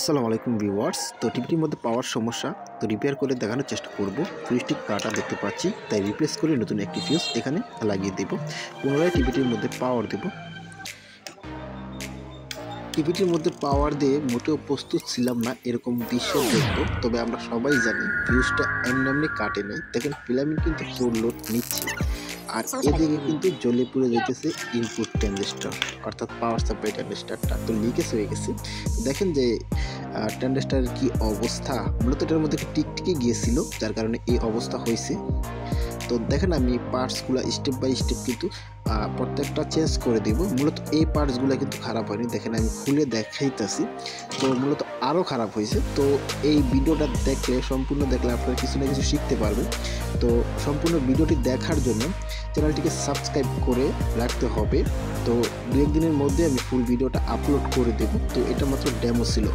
আসসালামু আলাইকুম ভিউয়ার্স। তো টিভিটির মধ্যে পাওয়ার সমস্যা, তো রিপেয়ার করে দেখানোর চেষ্টা করব। সুইচটি কাটা দেখতে পাচ্ছি, তাই রিপ্লেস করে নতুন একটি ফিউজ এখানে লাগিয়ে দেব। পুনরায় টিভিটির মধ্যে পাওয়ার দেব। টিভিটির মধ্যে পাওয়ার দিয়ে মোটেও প্রস্তুত ছিলাম না এরকম দৃশ্য দেখবো, তবে আমরা সবাই জানি ফিউজটা এমনি কাটে নাই। দেখেন ফিলামেন্ট কিন্তু ফুল লোড নিচ্ছে, আর এদিকে কিন্তু জ্বলে পুড়ে যেতেছে ইনপুট ট্রানজিস্টর, অর্থাৎ পাওয়ার সাপ্লাই ট্রানজিস্টরটা তো লিকেজ হয়ে গেছে। দেখেন যে ট্রানজিস্টরের কি অবস্থা। মূলত এটার মধ্যে টিকটিকে গিয়েছিল, যার কারণে এই অবস্থা হয়েছে। তো দেখেন আমি পার্টসগুলো স্টেপ বাই স্টেপ কিন্তু প্রত্যেকটা চেঞ্জ করে দিব। মূলত এই পার্টসগুলো কিন্তু খারাপ হয়নি, দেখেন আমি খুলে দেখাইতেছি। তো মূলত আরও খারাপ হয়েছে। তো এই ভিডিওটা দেখলে, সম্পূর্ণ দেখলে আপনারা কিছু না কিছু শিখতে পারবেন। তো সম্পূর্ণ ভিডিওটি দেখার জন্য চ্যানেলটিকে সাবস্ক্রাইব করে রাখতে হবে। তো দু একদিনের মধ্যে আমি ফুল ভিডিওটা আপলোড করে দেব। তো এটা মাত্র ডেমো ছিল।